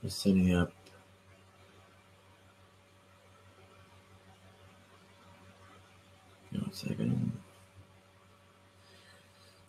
Just setting up. Give me 1 second.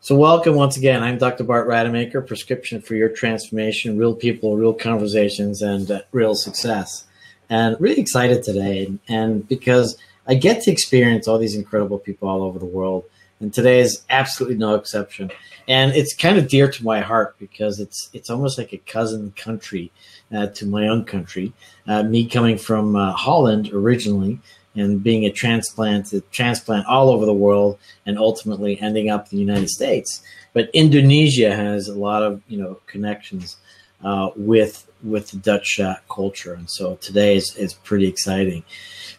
So welcome once again. I'm Dr. Bart Rademaker, prescription for your transformation, real people, real conversations, and real success. And really excited today, and because I get to experience all these incredible people all over the world, and today is absolutely no exception. And it's kind of dear to my heart because it's almost like a cousin country to my own country. Me coming from Holland originally, and being a transplant all over the world, and ultimately ending up in the United States. But Indonesia has a lot of connections with the Dutch culture, and so today is pretty exciting,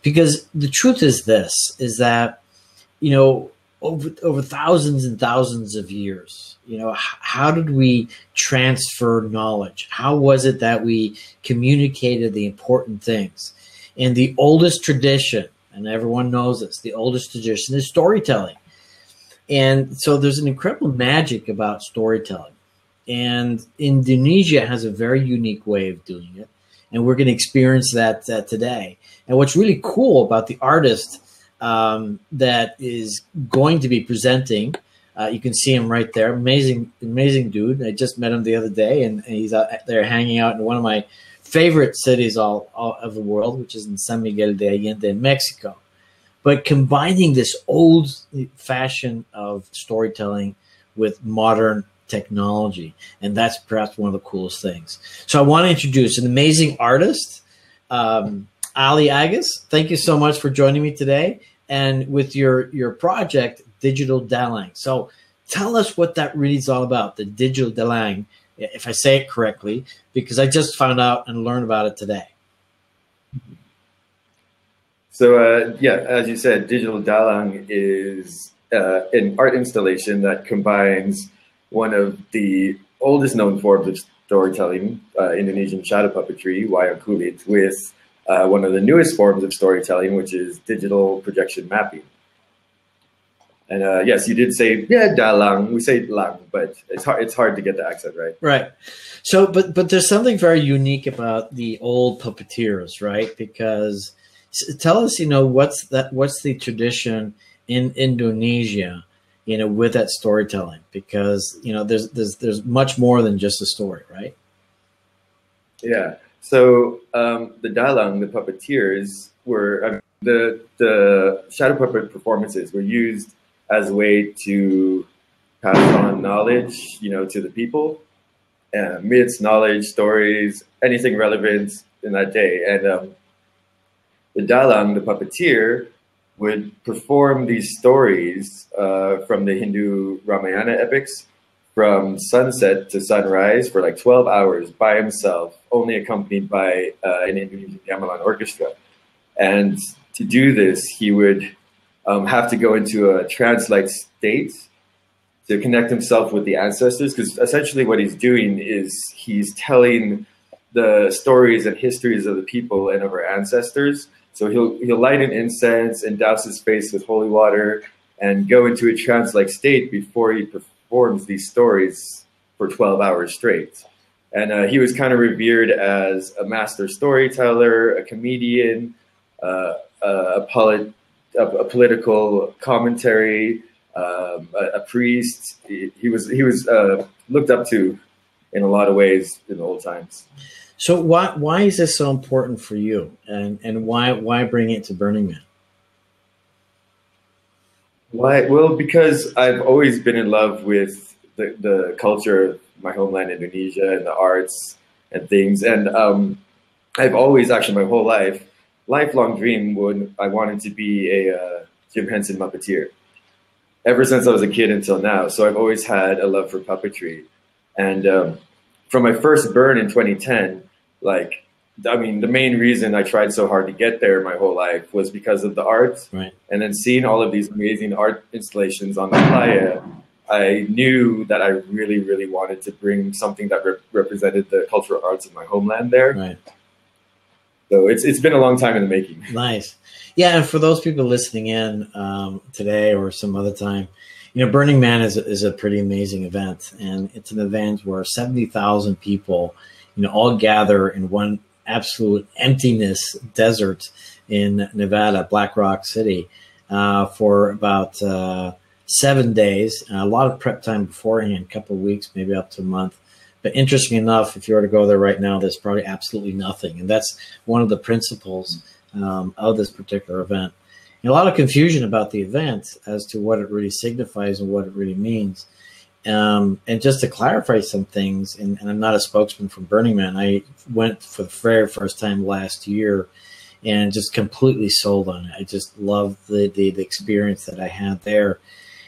because the truth is that over thousands and thousands of years, how did we transfer knowledge? How was it that we communicated the important things? And the oldest tradition, and everyone knows this, the oldest tradition is storytelling. And so there's an incredible magic about storytelling. And Indonesia has a very unique way of doing it. And we're going to experience that today. And what's really cool about the artist that is going to be presenting, you can see him right there. Amazing dude. I just met him the other day, and he's out there hanging out in one of my favorite cities all of the world, which is in San Miguel de Allende in Mexico. But combining this old fashion of storytelling with modern technology, and that's perhaps one of the coolest things. So I want to introduce an amazing artist, Ali Agus. Thank you so much for joining me today, and with your project, Digital Dalang. So tell us what that really is all about, the Digital Dalang, if I say it correctly, because I just found out and learned about it today. So yeah, as you said, Digital Dalang is an art installation that combines one of the oldest known forms of storytelling, Indonesian shadow puppetry, wayang kulit, with one of the newest forms of storytelling, which is digital projection mapping. And yes, you did say, yeah, dalang. We say lang, but it's hard to get the accent right. Right. So, but there's something very unique about the old puppeteers, right? Because tell us, what's the tradition in Indonesia, with that storytelling? Because there's much more than just a story, right? Yeah. So the dalang, the puppeteers, were the shadow puppet performances were used as a way to pass on knowledge, to the people, myths, knowledge, stories, anything relevant in that day. And the dalang, the puppeteer, would perform these stories from the Hindu Ramayana epics from sunset to sunrise for like 12 hours by himself, only accompanied by an Indonesian gamelan orchestra. And to do this, he would have to go into a trance-like state to connect himself with the ancestors, because essentially what he's doing is he's telling the stories and histories of the people and of our ancestors. So he'll light an incense and douse his face with holy water and go into a trance-like state before he performs these stories for 12 hours straight. And he was kind of revered as a master storyteller, a comedian, a political commentary, a priest. He was looked up to in a lot of ways in the old times. So why is this so important for you, and why bring it to Burning Man? Why? Well, because I've always been in love with the culture of my homeland, Indonesia, and the arts and things. And I've always, actually my whole lifelong dream I wanted to be a Jim Henson Muppeteer, ever since I was a kid until now. So I've always had a love for puppetry. And from my first burn in 2010, the main reason I tried so hard to get there my whole life was because of the art. Right. And then seeing all of these amazing art installations on the playa, I knew that I really, really wanted to bring something that represented the cultural arts of my homeland there. Right. So it's been a long time in the making. Nice. Yeah, and for those people listening in today or some other time, Burning Man is a pretty amazing event, and it's an event where 70,000 people all gather in one absolute emptiness desert in Nevada, Black Rock City, for about 7 days. A lot of prep time beforehand, a couple of weeks, maybe up to a month. But interesting enough, if you were to go there right now, there's probably absolutely nothing. And that's one of the principles of this particular event. And a lot of confusion about the event as to what it really signifies and what it really means. And just to clarify some things, and I'm not a spokesman for Burning Man, I went for the very first time last year and just completely sold on it. I just loved the experience that I had there.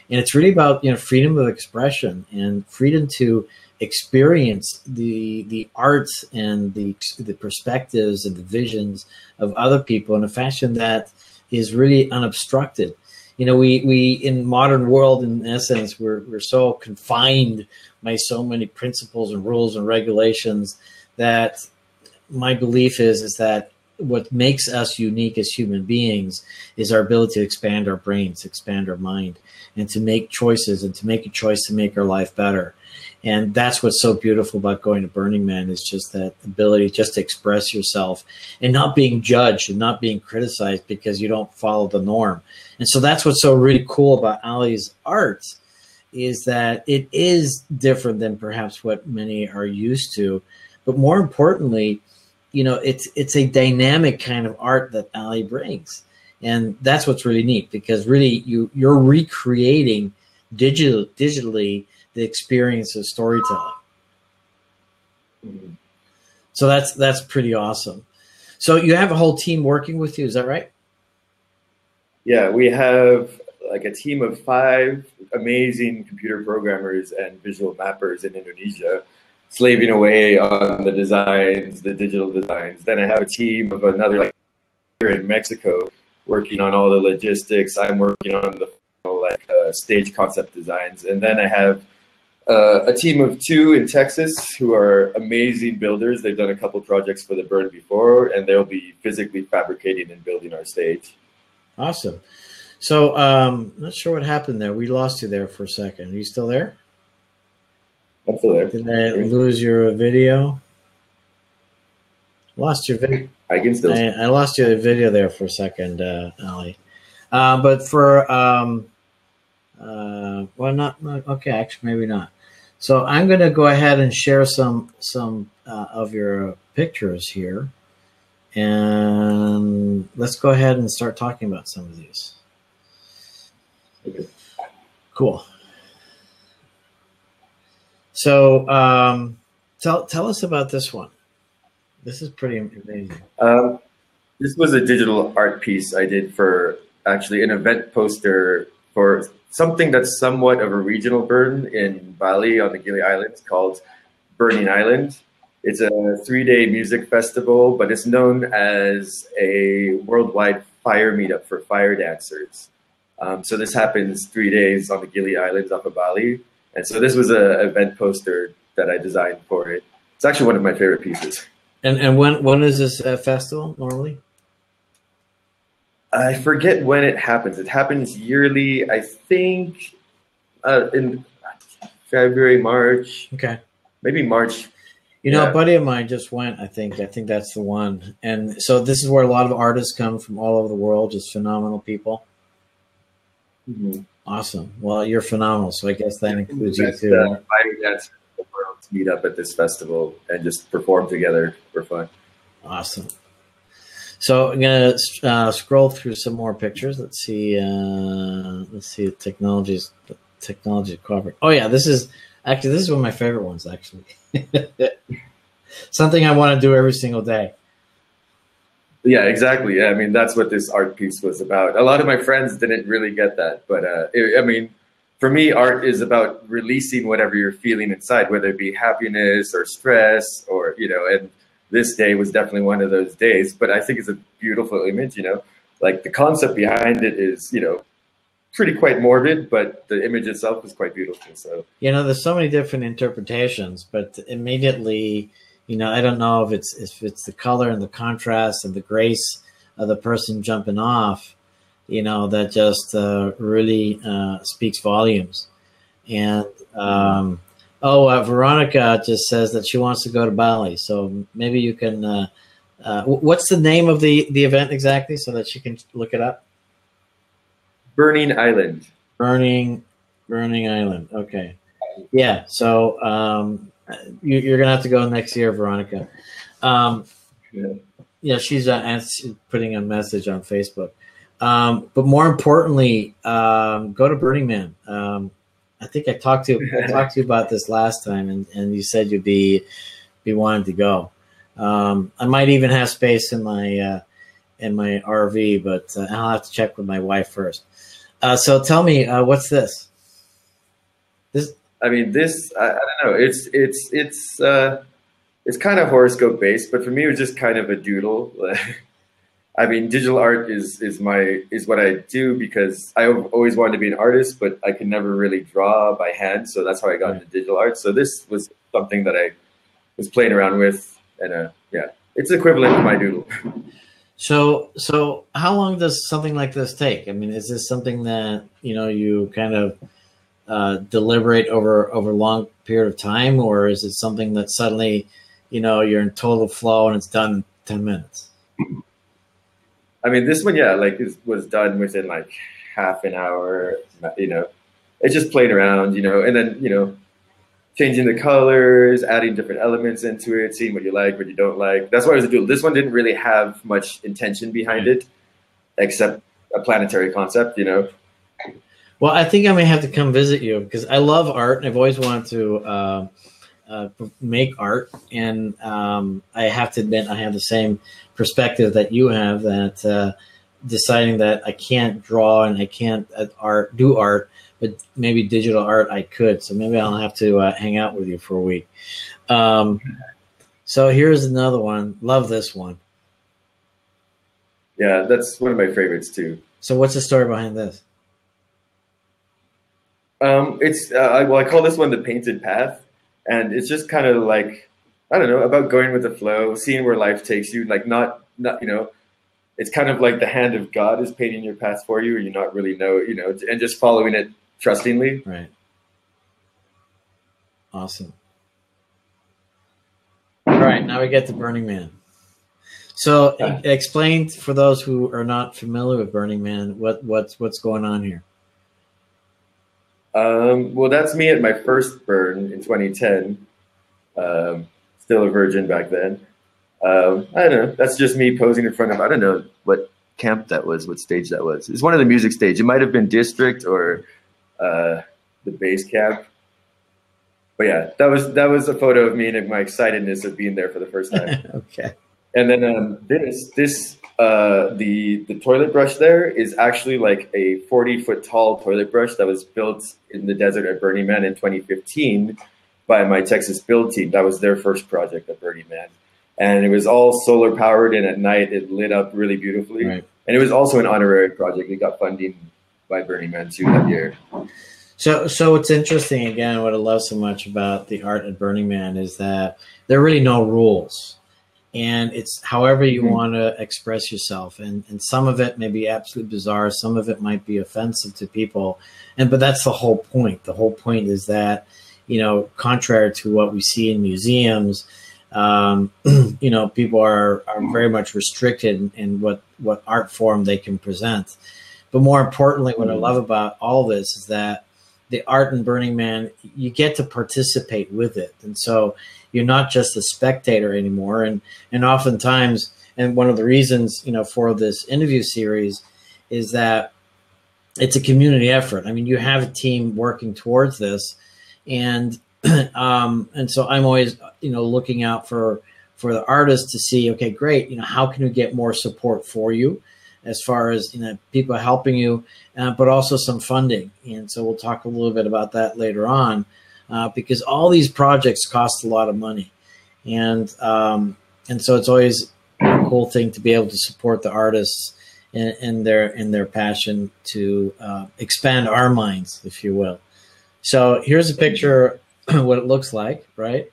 And it's really about, freedom of expression and freedom to experience the arts and the perspectives and the visions of other people in a fashion that is really unobstructed. We in modern world, in essence, we're so confined by so many principles and rules and regulations that my belief is that what makes us unique as human beings is our ability to expand our brains, expand our mind, and to make choices and to make a choice to make our life better. And that's what's so beautiful about going to Burning Man, is just that ability just to express yourself and not being judged and not being criticized because you don't follow the norm. And so that's what's so really cool about Ali's art, is that it is different than perhaps what many are used to. But more importantly, it's a dynamic kind of art that Ali brings. And that's what's really neat, because really you're recreating digitally the experience of storytelling. So that's pretty awesome. So you have a whole team working with you, is that right? Yeah, we have like a team of 5 amazing computer programmers and visual mappers in Indonesia, slaving away on the designs, the digital designs. Then I have a team of another here in Mexico working on all the logistics. I'm working on the stage concept designs. And then I have a team of 2 in Texas who are amazing builders. They've done a couple projects for the Burn before, and they'll be physically fabricating and building our stage. Awesome. So not sure what happened there. We lost you there for a second. Are you still there? I'm still there. Did I lose your video? Lost your video. I can still. I lost your video there for a second, Ali. But for well, not okay. Actually, maybe not. So I'm going to go ahead and share some of your pictures here, and let's go ahead and start talking about some of these. Okay. Cool. So tell us about this one. This is pretty amazing. This was a digital art piece I did for actually an event poster for something that's somewhat of a regional burn in Bali on the Gili Islands called Burning Island. It's a 3-day music festival, but it's known as a worldwide fire meetup for fire dancers. So this happens 3 days on the Gili Islands off of Bali. And so this was an event poster that I designed for it. It's actually one of my favorite pieces. And when is this festival normally? I forget when it happens. It happens yearly, I think, in February, March. Okay. Maybe March. A buddy of mine just went, I think that's the one. And so this is where a lot of artists come from all over the world, just phenomenal people. Mm-hmm. Awesome. Well, you're phenomenal, so I guess that includes you too. Fire dancers in the world to meet up at this festival and just perform together for fun. Awesome. So I'm gonna scroll through some more pictures. Let's see. The technology covered. Oh yeah, this is one of my favorite ones. Actually, something I want to do every single day. Yeah, exactly. I mean, that's what this art piece was about. A lot of my friends didn't really get that, but for me, art is about releasing whatever you're feeling inside, whether it be happiness or stress or and this day was definitely one of those days. But I think it's a beautiful image. Like the concept behind it is pretty quite morbid, but the image itself is quite beautiful. So there's so many different interpretations, but immediately. I don't know if it's the color and the contrast and the grace of the person jumping off, that just really speaks volumes. And Oh, Veronica just says that she wants to go to Bali, so maybe you can. What's the name of the event exactly, so that she can look it up? Burning Island. Burning Island. Okay. Yeah. So you're gonna have to go next year, Veronica. Yeah. Yeah, she's putting a message on Facebook. But more importantly, go to Burning Man. I think I talked to you about this last time, and you said you'd be wanting to go. I might even have space in my RV, but I'll have to check with my wife first. So tell me, what's this? I mean, I don't know. It's kind of horoscope based, but for me, it was just kind of a doodle. I mean, digital art is what I do because I always wanted to be an artist, but I could never really draw by hand. So that's how I got into digital art. So this was something that I was playing around with, and yeah, it's equivalent to my doodle. So how long does something like this take? I mean, is this something that you kind of deliberate over a long period of time, or is it something that suddenly you're in total flow and it's done in 10 minutes? I mean, this one, yeah, like was done within like half an hour. It's just playing around, and then changing the colors, adding different elements into it, seeing what you like, what you don't like. That's why it was a doodle. This one didn't really have much intention behind it, except a planetary concept, Well, I think I may have to come visit you because I love art and I've always wanted to make art. And I have to admit, I have the same perspective that you have, that deciding that I can't draw and I can't do art, but maybe digital art I could. So maybe I'll have to hang out with you for a week. So here's another one. Love this one. Yeah, that's one of my favorites too. So what's the story behind this? I call this one the painted path, and it's just kind of like, I don't know, about going with the flow, seeing where life takes you. Like not it's kind of like the hand of God is painting your path for you, or you not really know, and just following it trustingly. Right. Awesome. All right, now we get to Burning Man. So explain for those who are not familiar with Burning Man what's going on here. Well, that's me at my first burn in 2010. Still a virgin back then. I don't know. That's just me posing in front of, I don't know what camp that was, what stage that was. It's one of the music stage. It might have been District or the base camp. But yeah, that was a photo of me and my excitedness of being there for the first time. Okay. And then the toilet brush there is actually like a 40-foot tall toilet brush that was built in the desert at Burning Man in 2015 by my Texas build team. That was their first project at Burning Man. And it was all solar powered, and at night it lit up really beautifully. Right. And it was also an honorary project. It got funding by Burning Man too that year. So it's interesting, again, what I love so much about the art at Burning Man is that there are really no rules. And it's however you want to express yourself. And some of it may be absolutely bizarre. Some of it might be offensive to people. But that's the whole point. The whole point is that, contrary to what we see in museums, people are very much restricted in what art form they can present. But more importantly, what I love about all this is that the art in Burning Man, you get to participate with it. And so you're not just a spectator anymore. And oftentimes, and one of the reasons, for this interview series is that it's a community effort. I mean, you have a team working towards this. And so I'm always, looking out for the artists to see, okay, great. How can we get more support for you as far as, people helping you, but also some funding. And so we'll talk a little bit about that later on, because all these projects cost a lot of money. And so it's always a cool thing to be able to support the artists in their passion to expand our minds, if you will. So here's a picture of what it looks like, right?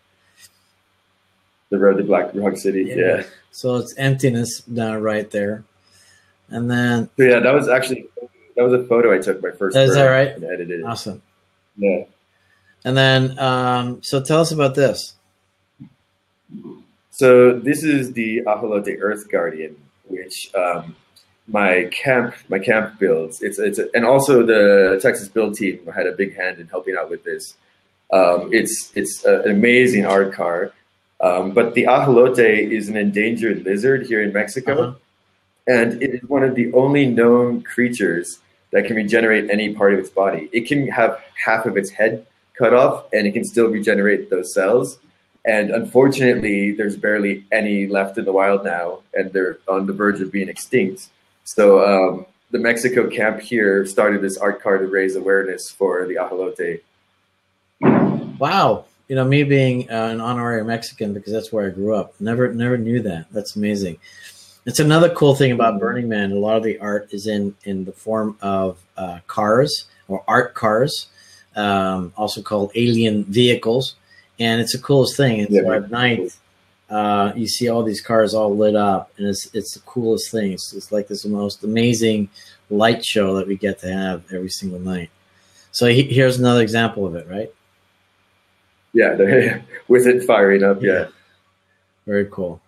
The road to Black Rock City, yeah. So it's emptiness down right there. And then... So yeah, that was a photo I took my first. Is that right? And edited it. Awesome. Yeah. And then, so tell us about this. So this is the Ajolote Earth Guardian, which my camp builds. And also the Texas Build team had a big hand in helping out with this. It's an amazing art car, but the ajolote is an endangered lizard here in Mexico, and it is one of the only known creatures that can regenerate any part of its body. It can have half of its head cut off, and it can still regenerate those cells. And unfortunately, there's barely any left in the wild now, and they're on the verge of being extinct. So the Mexico camp here started this art car to raise awareness for the ajolote. Wow. You know, me being an honorary Mexican, because that's where I grew up, never knew that. That's amazing. It's another cool thing about Burning Man. A lot of the art is in the form of cars or art cars, also called alien vehicles. And it's the coolest thing. And so at night, you see all these cars all lit up, and it's the coolest thing. It's like this most amazing light show that we get to have every single night. So here's another example of it, right? Yeah, with it firing up. Yeah. Very cool.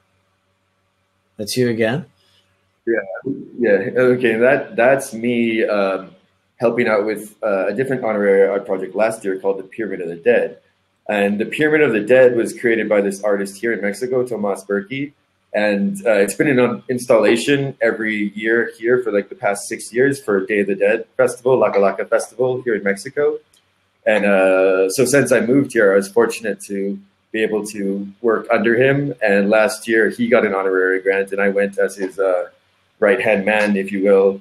That's you again? Yeah. Okay, that's me helping out with a different honorary art project last year called the Pyramid of the Dead. And the Pyramid of the Dead was created by this artist here in Mexico, Tomas Berkey. And it's been in installation every year here for like the past 6 years for Day of the Dead Festival, Laka Laka Festival here in Mexico. And so since I moved here, I was fortunate to be able to work under him. And last year he got an honorary grant and I went as his right-hand man, if you will,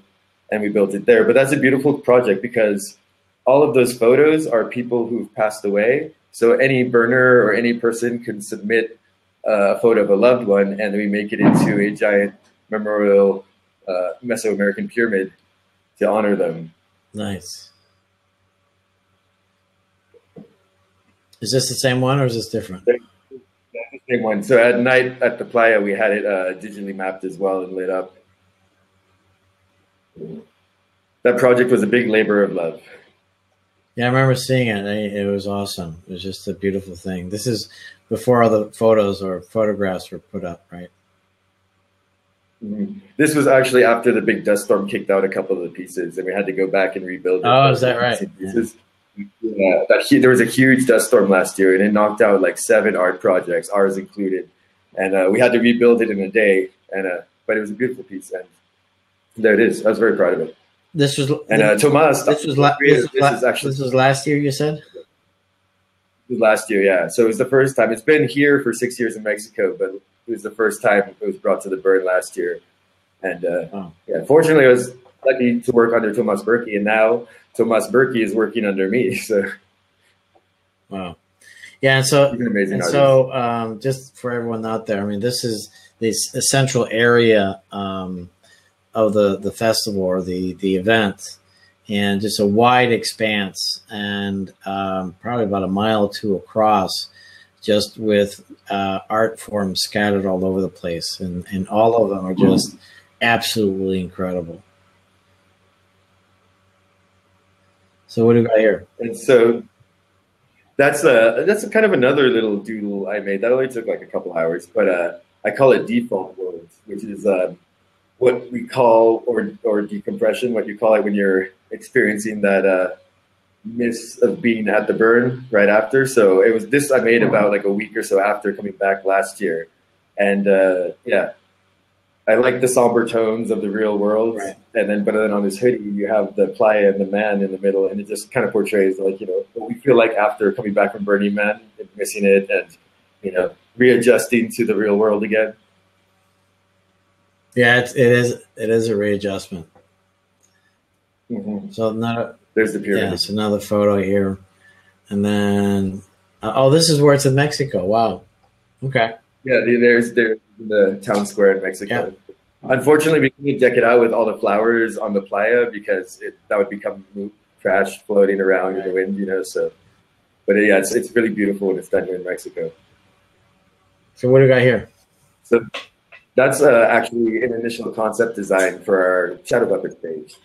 and we built it there. But that's a beautiful project because all of those photos are people who've passed away. So any burner or any person can submit a photo of a loved one and we make it into a giant memorial Mesoamerican pyramid to honor them. Nice. Is this the same one or is this different? That's the same one. So at night at the playa, we had it digitally mapped as well and lit up. That project was a big labor of love. Yeah, I remember seeing it. It was awesome. It was just a beautiful thing. This is before all the photos or photographs were put up, right? Mm-hmm. This was actually after the big dust storm kicked out a couple of the pieces and we had to go back and rebuild it. Oh, is that right? Yeah, there was a huge dust storm last year, and it knocked out like 7 art projects, ours included, and we had to rebuild it in a day. And but it was a beautiful piece, and there it is. I was very proud of it. This was Tomas. This was last year. You said last year, yeah. So it was the first time. It's been here for 6 years in Mexico, but it was the first time it was brought to the burn last year. And yeah, fortunately, I was lucky to work under Tomas Berkey, and now Tomas Berkey is working under me. So, wow, yeah. And so, he's an amazing artist. So, just for everyone out there, I mean, this is this central area of the festival or the event, and just a wide expanse, and probably about a mile or two across, just with art forms scattered all over the place, and all of them are just absolutely incredible. So what do we got here? And so that's kind of another little doodle I made. That only took like a couple hours, but I call it default worlds, which is what we call or decompression, what you call it when you're experiencing that miss of being at the burn right after. So it was this I made about like a week or so after coming back last year, and yeah. I like the somber tones of the real world, right. but then on this hoodie you have the playa and the man in the middle, and it just kind of portrays like what we feel like after coming back from Burning Man and missing it, and readjusting to the real world again. Yeah, it is a readjustment. Mm-hmm. So there's the pyramid. Yeah, it's another photo here, and then this is where it's in Mexico. Wow. Okay. Yeah, there's the town square in Mexico. Yeah. Unfortunately, we couldn't deck it out with all the flowers on the playa because that would become trash floating around in the wind, So, but yeah, it's really beautiful when it's done here in Mexico. So what do we got here? So that's actually an initial concept design for our shadow puppet stage.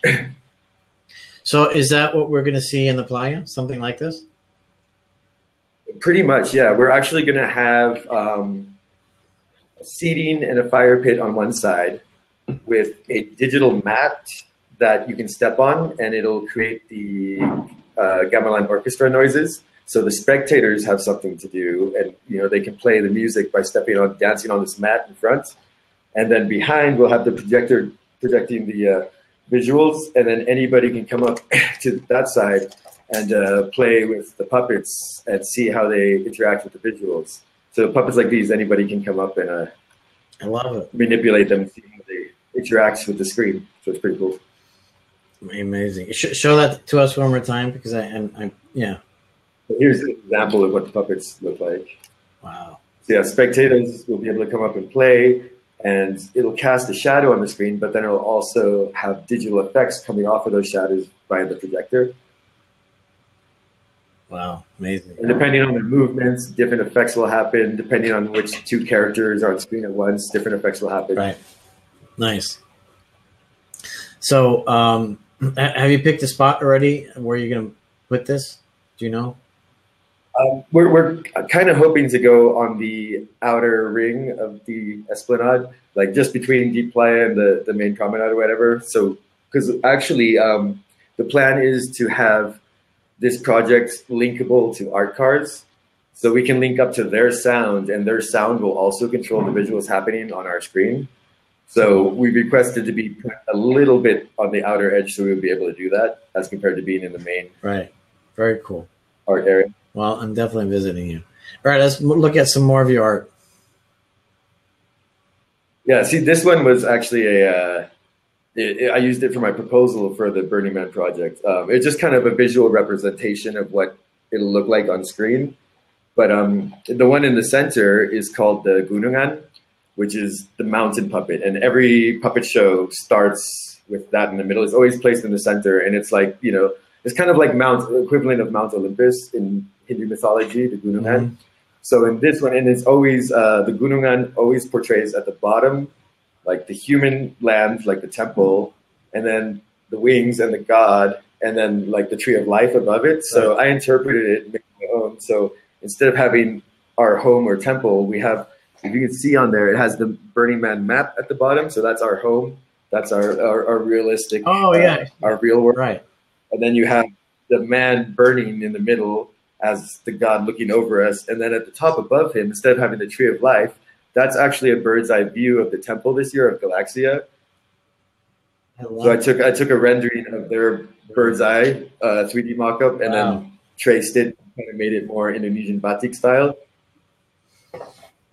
So is that what we're going to see in the playa? Something like this? Pretty much, yeah. We're actually going to have seating and a fire pit on one side with a digital mat that you can step on, and it'll create the gamelan orchestra noises. So the spectators have something to do, and they can play the music by dancing on this mat in front. And then behind, we'll have the projector projecting the visuals, and then anybody can come up to that side and play with the puppets and see how they interact with the visuals. So puppets like these, anybody can come up and I love it. Manipulate them, see how they interact with the screen. So it's pretty cool. Amazing. Show that to us one more time, because I'm yeah. So here's an example of what the puppets look like. Wow. So yeah, spectators will be able to come up and play, and it'll cast a shadow on the screen, but then it'll also have digital effects coming off of those shadows via the projector. Wow, amazing. And depending on the movements, different effects will happen. Depending on which two characters are on screen at once, different effects will happen. Right. Nice. So have you picked a spot already where you're going to put this? Do you know? We're kind of hoping to go on the outer ring of the Esplanade, like just between Deep Playa and the main promenade or whatever. So, because actually the plan is to have this project linkable to art cars, so we can link up to their sound, and their sound will also control the visuals happening on our screen. So we requested to be put a little bit on the outer edge, so we would be able to do that as compared to being in the main. Right. Very cool. Art area. Well, I'm definitely visiting you. All right, let's look at some more of your art. Yeah, see, this one was actually I used it for my proposal for the Burning Man project. It's just kind of a visual representation of what it'll look like on screen. But the one in the center is called the Gunungan, which is the mountain puppet. And every puppet show starts with that in the middle. It's always placed in the center. And it's like, it's kind of like equivalent of Mount Olympus in Hindu mythology, the Gunungan. Mm-hmm. So in this one, and it's always, the Gunungan always portrays at the bottom, like the human land, like the temple, and then the wings and the god, and then like the tree of life above it. So I interpreted it and made my own. So instead of having our home or temple, we have, if you can see on there, it has the Burning Man map at the bottom. So that's our home. That's our realistic, our real world. Right. And then you have the man burning in the middle as the god looking over us. And then at the top above him, instead of having the tree of life, that's actually a bird's eye view of the temple this year of Galaxia. So I took a rendering of their bird's eye 3D mock-up and then traced it, kind of made it more Indonesian batik style.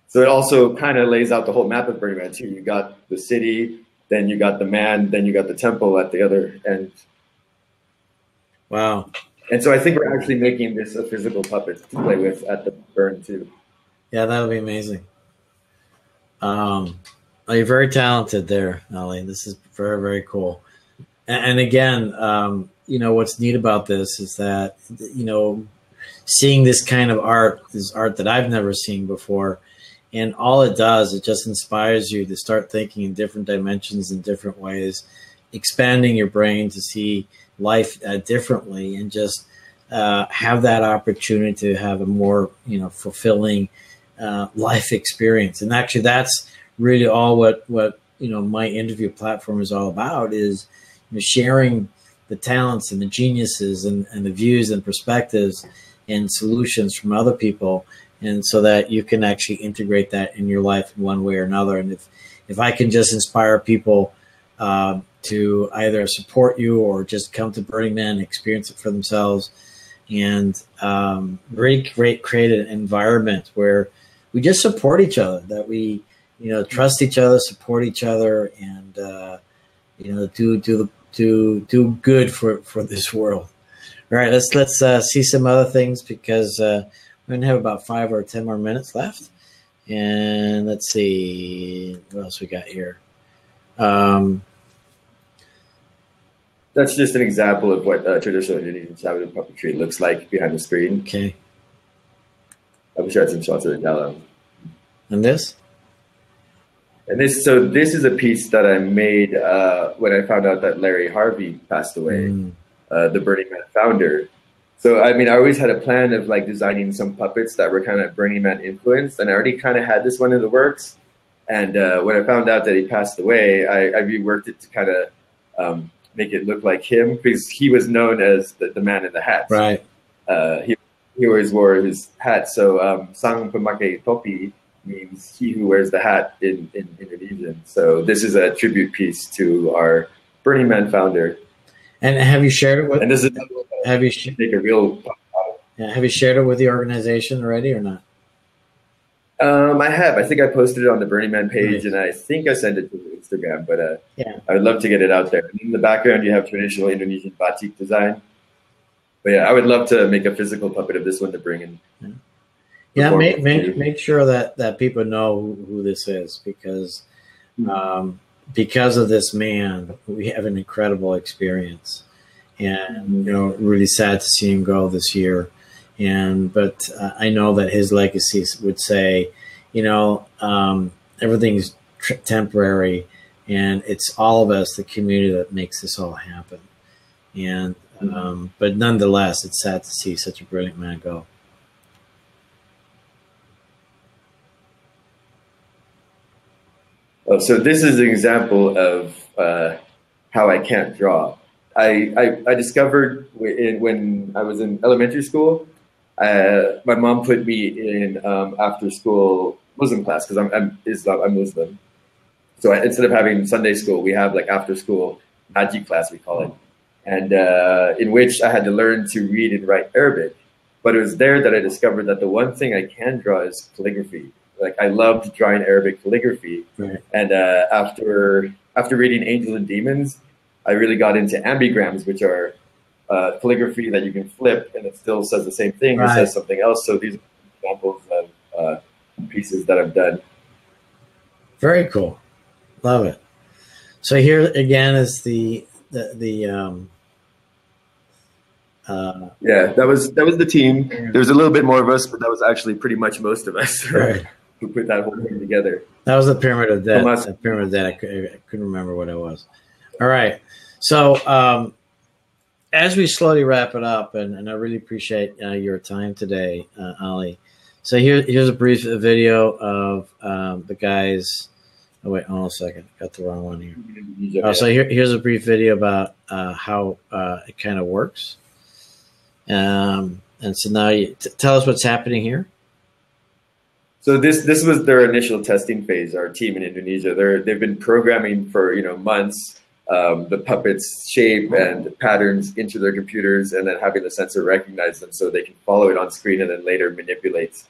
So it also kind of lays out the whole map of Burning Man too. You got the city, then you got the man, then you got the temple at the other end. Wow. And so I think we're actually making this a physical puppet to play with at the burn too. Yeah, that'll be amazing. You're very talented there, Ali. This is very, very cool. And again, what's neat about this is that, seeing this kind of art, this art that I've never seen before, and all it does, it just inspires you to start thinking in different dimensions in different ways, expanding your brain to see life differently, and just have that opportunity to have a more, fulfilling life experience. And actually, that's really all what my interview platform is all about, is sharing the talents and the geniuses and the views and perspectives and solutions from other people, and so that you can actually integrate that in your life in one way or another. And if I can just inspire people to either support you or just come to Burning Man and experience it for themselves, and create an environment where we just support each other, that we trust each other, support each other, and do good for this world. All right, let's see some other things, because we're gonna have about 5 or 10 more minutes left. And let's see what else we got here. That's just an example of what traditional Indonesian shadow puppetry looks like behind the screen. Okay. I wish I had some shots of it now. And this? And this is a piece that I made when I found out that Larry Harvey passed away, the Burning Man founder. So, I mean, I always had a plan of like designing some puppets that were kind of Burning Man influenced, and I already kind of had this one in the works. And when I found out that he passed away, I reworked it to kind of make it look like him, because he was known as the man in the hat. Right. He always wore his hat. So Sang Pemake Topi means he who wears the hat in Indonesian. So this is a tribute piece to our Burning Man founder. And have you shared it with? And this is make a real. Yeah, have you shared it with the organization already or not? I have. I think I posted it on the Burning Man page, and I think I sent it to Instagram. But yeah, I would love to get it out there. And in the background, you have traditional Indonesian batik design. But yeah, I would love to make a physical puppet of this one to bring in. Yeah, make sure that people know who this is, because of this man, we have an incredible experience, and really sad to see him go this year. But I know that his legacy would say, everything's temporary, and it's all of us, the community, that makes this all happen. And but nonetheless, it's sad to see such a brilliant man go. Oh, so this is an example of how I can't draw. I discovered when I was in elementary school, my mom put me in after school Muslim class, because I'm Muslim. So instead of having Sunday school, we have like after school Haji class, we call it, and in which I had to learn to read and write Arabic. But it was there that I discovered that the one thing I can draw is calligraphy. Like, I loved drawing Arabic calligraphy. Right. And after reading Angels and Demons, I really got into ambigrams, which are calligraphy that you can flip and it still says the same thing. Right. It says something else. So these are examples of pieces that I've done. Very cool. Love it. So here again is the that was the team. There was a little bit more of us, but that was actually pretty much most of us. Right. Who put that whole thing together. That was the Pyramid of Death. The Pyramid of Death. I couldn't remember what it was. All right. So as we slowly wrap it up, and I really appreciate your time today, Ali. So here's a brief video of the guys. Oh, wait, hold on a second. Got the wrong one here. So here's a brief video about how it kind of works. And so now tell us what's happening here. So this was their initial testing phase. Our team in Indonesia, they've been programming for months the puppets' shape and patterns into their computers, and then having the sensor recognize them so they can follow it on screen and then later manipulate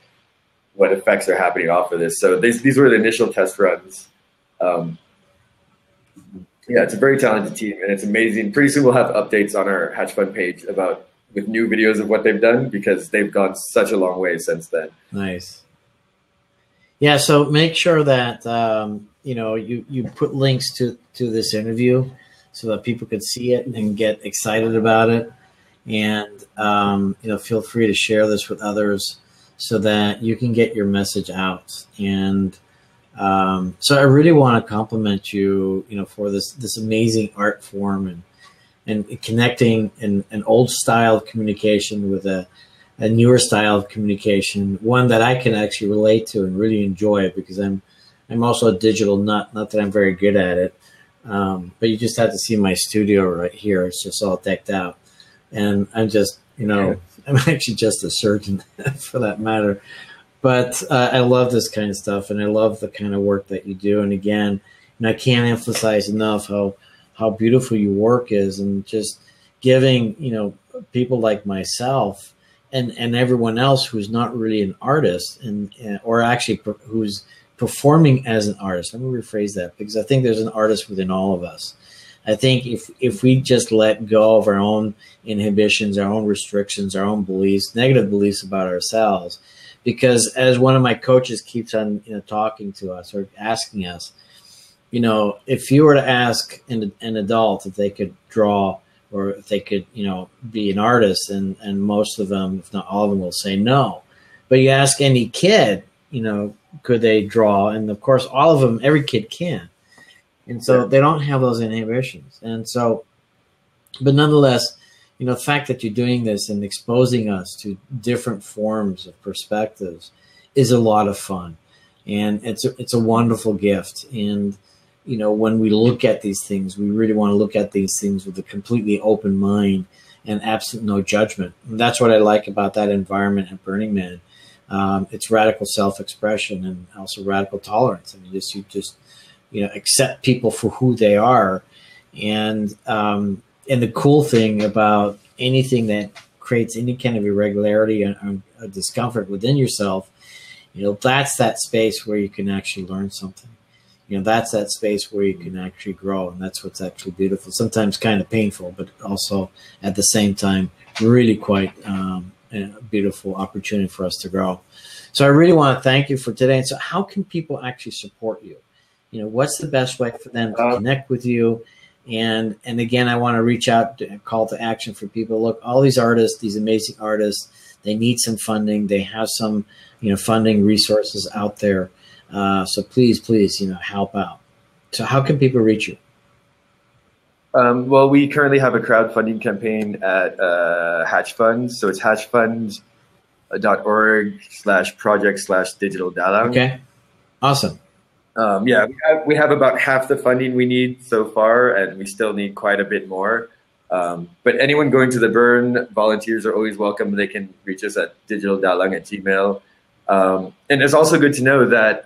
what effects are happening off of this. So these were the initial test runs. It's a very talented team, and it's amazing. Pretty soon we'll have updates on our Hatch Fund page with new videos of what they've done, because they've gone such a long way since then. Nice. Yeah, so make sure that you put links to this interview so that people can see it and get excited about it, and feel free to share this with others so that you can get your message out. And so I really want to compliment you, for this amazing art form and connecting an old style of communication with a newer style of communication, one that I can actually relate to and really enjoy, because I'm also a digital nut. Not that I'm very good at it, but you just have to see my studio right here. It's just all decked out, and I'm just, I'm actually just a surgeon for that matter. But I love this kind of stuff, and I love the kind of work that you do. And again, I can't emphasize enough how beautiful your work is, and just giving people like myself and everyone else who's not really an artist or actually who's performing as an artist. Let me rephrase that, because I think there's an artist within all of us. I think if we just let go of our own inhibitions, our own restrictions, our own beliefs, negative beliefs about ourselves, because as one of my coaches keeps on talking to us or asking us, if you were to ask an adult if they could draw, or if they could, be an artist, and most of them, if not all of them, will say no. But you ask any kid, could they draw? And of course, all of them, every kid can. And so they don't have those inhibitions. And so, but nonetheless, you know, the fact that you're doing this and exposing us to different forms of perspectives is a lot of fun, and it's a wonderful gift. And you know, when we look at these things, we really want to look at these things with a completely open mind and absolute no judgment. And that's what I like about that environment at Burning Man. It's radical self-expression and also radical tolerance. I mean, you just you know, accept people for who they are. And the cool thing about anything that creates any kind of irregularity and discomfort within yourself, you know, that's that space where you can actually learn something. You know, that's that space where you can actually grow, and that's what's actually beautiful. Sometimes kind of painful, but also at the same time, really quite a beautiful opportunity for us to grow. So I really want to thank you for today. And so how can people actually support you? You know, what's the best way for them to connect with you? And again, I want to reach out to call to action for people. Look, all these artists, these amazing artists, they need some funding. They have some, you know, funding resources out there. So please, you know, help out. So how can people reach you? Well, we currently have a crowdfunding campaign at Hatch Funds. So it's hatchfunds.org/project/digital dalang. Okay. Awesome. Yeah, we have about half the funding we need so far, and we still need quite a bit more. But anyone going to the burn, volunteers are always welcome. They can reach us at digitaldalang@gmail.com. And it's also good to know that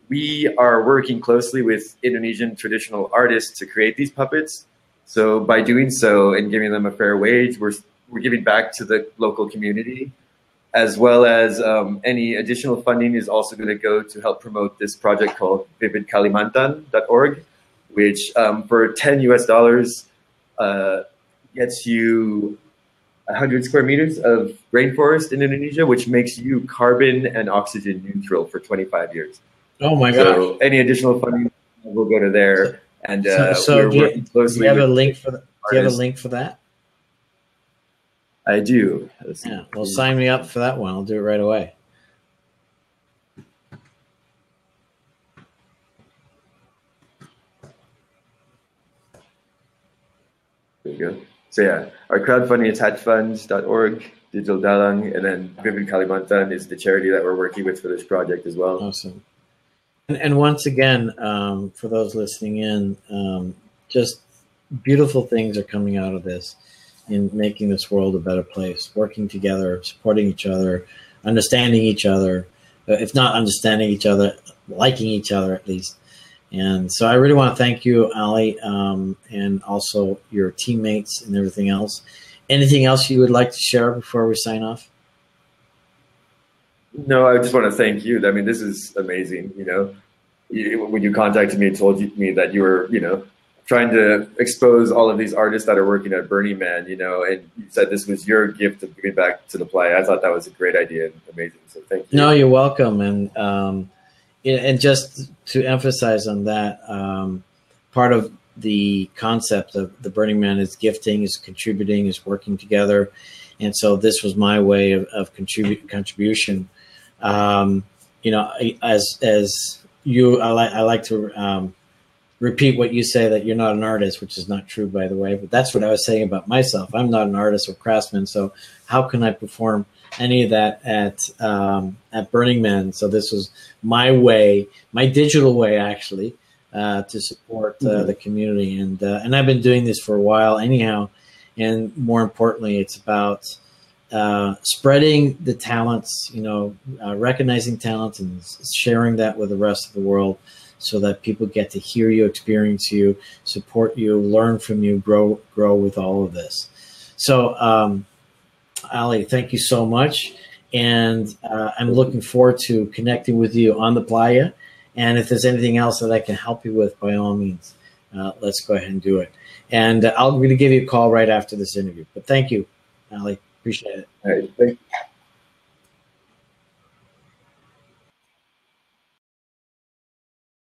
we are working closely with Indonesian traditional artists to create these puppets. So by doing so and giving them a fair wage, we're giving back to the local community, as well as any additional funding is also going to go to help promote this project called vividkalimantan.org, which for $10 gets you 100 square meters of rainforest in Indonesia, which makes you carbon and oxygen neutral for 25 years. Oh my gosh. So any additional funding will go to there. And so we're working closely. Do you have a link for that? Do you have a link for that? I do. Yeah, well, sign me up for that one. I'll do it right away. There you go. So yeah, our crowdfunding is hatchfunds.org, Digital Dalang, and then Vivid Kalimantan is the charity that we're working with for this project as well. Awesome. And once again, for those listening in, just beautiful things are coming out of this in making this world a better place, working together, supporting each other, understanding each other, if not understanding each other, liking each other at least. And so I really want to thank you, Ali, and also your teammates and everything else. Anything else you would like to share before we sign off? No, I just want to thank you. I mean, this is amazing. You know, when you contacted me and told me that you were, you know, trying to expose all of these artists that are working at Burning Man, you know, and you said this was your gift of giving back to the play. I thought that was a great idea and amazing. So thank you. No, you're welcome. And just to emphasize on that, part of the concept of the Burning Man is gifting, is contributing, is working together. And so this was my way of contribution. You know, as you, I like to repeat what you say, that you're not an artist, which is not true, by the way. But that's what I was saying about myself. I'm not an artist or craftsman. So how can I perform any of that at Burning Man? So this was my way, my digital way, actually, to support the community. And I've been doing this for a while anyhow. And more importantly, it's about spreading the talents, you know, recognizing talent and sharing that with the rest of the world, so that people get to hear you, experience you, support you, learn from you, grow with all of this. So, Ali, thank you so much. And I'm looking forward to connecting with you on the playa. And if there's anything else that I can help you with, by all means, let's go ahead and do it. And I'm going to give you a call right after this interview. But thank you, Ali. Appreciate it. All right. Thank you.